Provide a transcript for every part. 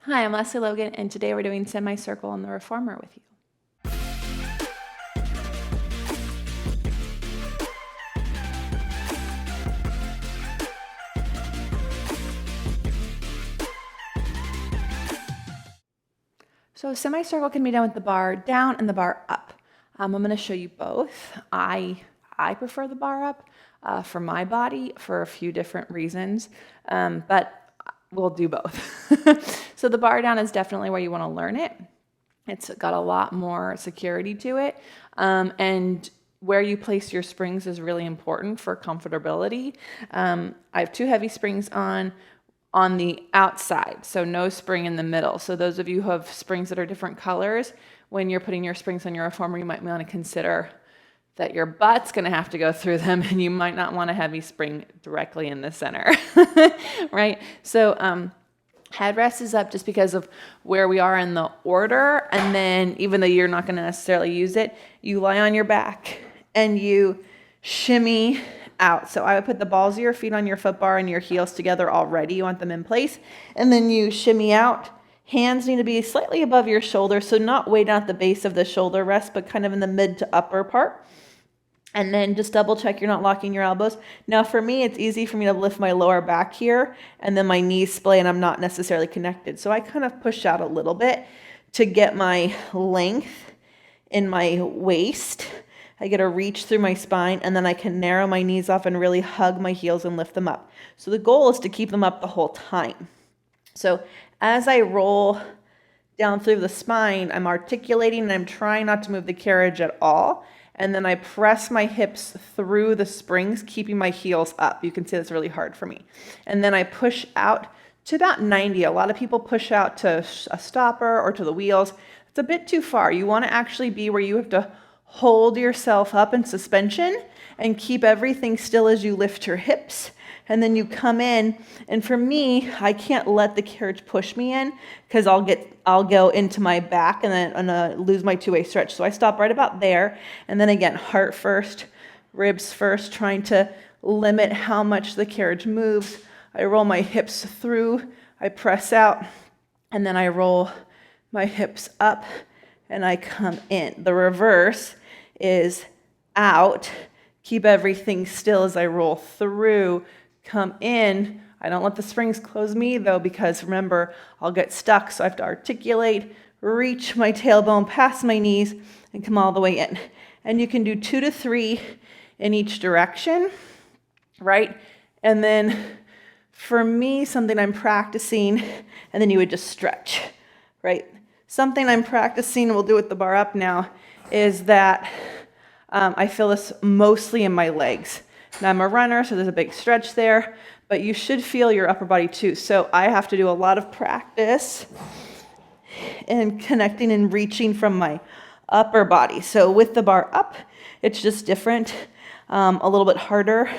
Hi, I'm Lesley Logan, and today we're doing semicircle on the reformer with you. So semicircle can be done with the bar down and the bar up. I'm going to show you both. I prefer the bar up for my body for a few different reasons, but we'll do both. So the bar down is definitely where you want to learn it. It's got a lot more security to it, and where you place your springs is really important for comfortability. I have two heavy springs on the outside, so no spring in the middle. So those of you who have springs that are different colors, when you're putting your springs on your reformer, you might want to consider that your butt's going to have to go through them, and you might not want a heavy spring directly in the center, right? So headrest is up just because of where we are in the order, and then even though you're not going to necessarily use it, you lie on your back and you shimmy out. So I would put the balls of your feet on your foot bar and your heels together already. You want them in place, and then you shimmy out. Hands need to be slightly above your shoulder, so not way down at the base of the shoulder rest, but kind of in the mid to upper part. And then just double check you're not locking your elbows. Now for me, it's easy for me to lift my lower back here and then my knees splay and I'm not necessarily connected. So I kind of push out a little bit to get my length in my waist. I get a reach through my spine, and then I can narrow my knees off and really hug my heels and lift them up. So the goal is to keep them up the whole time. So as I roll down through the spine, I'm articulating and I'm trying not to move the carriage at all. And then I press my hips through the springs, keeping my heels up. You can see that's really hard for me. And then I push out to about 90. A lot of people push out to a stopper or to the wheels. It's a bit too far. You want to actually be where you have to hold yourself up in suspension and keep everything still as you lift your hips. And then you come in, and for me, I can't let the carriage push me in because I'll go into my back and then lose my two-way stretch. So I stop right about there, and then again, heart first, ribs first, trying to limit how much the carriage moves. I roll my hips through, I press out, and then I roll my hips up, and I come in. The reverse is out, keep everything still as I roll through, come in. I don't let the springs close me though, because remember, I'll get stuck, so I have to articulate, reach my tailbone past my knees, and come all the way in. And you can do 2 to 3 in each direction, right? And then for me, something I'm practicing, and then you would just stretch, right? Something I'm practicing, we'll do with the bar up now, is that I feel this mostly in my legs. Now I'm a runner, so there's a big stretch there, but you should feel your upper body too. So I have to do a lot of practice in connecting and reaching from my upper body. So with the bar up, it's just different, a little bit harder.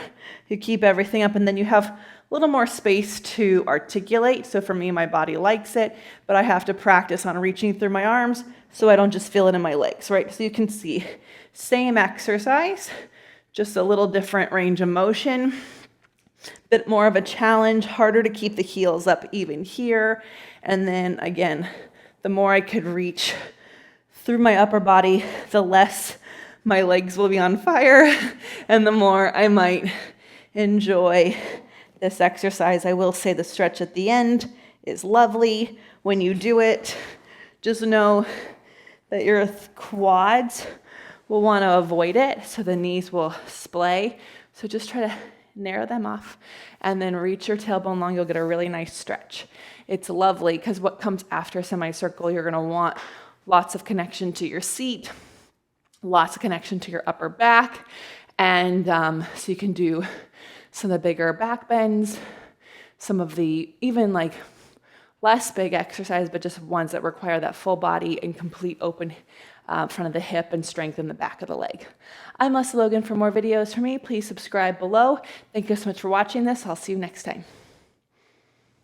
You keep everything up, and then you have a little more space to articulate. So for me, my body likes it, but I have to practice on reaching through my arms so I don't just feel it in my legs, right? So you can see, same exercise, just a little different range of motion, bit more of a challenge, harder to keep the heels up even here. And then again, the more I could reach through my upper body, the less my legs will be on fire, and the more I might enjoy this exercise. I will say the stretch at the end is lovely. When you do it, just know that your quads will want to avoid it, so the knees will splay. So just try to narrow them off and then reach your tailbone long. You'll get a really nice stretch. It's lovely because what comes after a semicircle, you're going to want lots of connection to your seat, lots of connection to your upper back, and so you can do some of the bigger back bends, some of the even like less big exercise, but just ones that require that full body and complete open front of the hip and strengthen the back of the leg. I'm Lesley Logan. For more videos from me, please subscribe below. Thank you so much for watching this. I'll see you next time.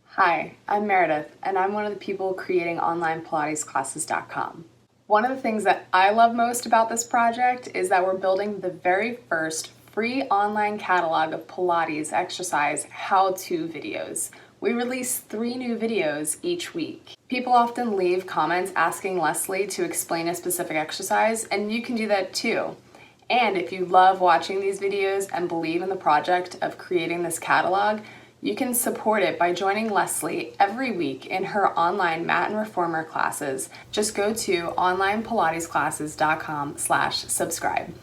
Hi, I'm Meredith, and I'm one of the people creating onlinepilatesclasses.com. One of the things that I love most about this project is that we're building the very first free online catalog of Pilates exercise how-to videos We release 3 new videos each week. People often leave comments asking Lesley to explain a specific exercise, and you can do that too. And if you love watching these videos and believe in the project of creating this catalog, you can support it by joining Lesley every week in her online mat and reformer classes. Just go to onlinepilatesclasses.com/subscribe.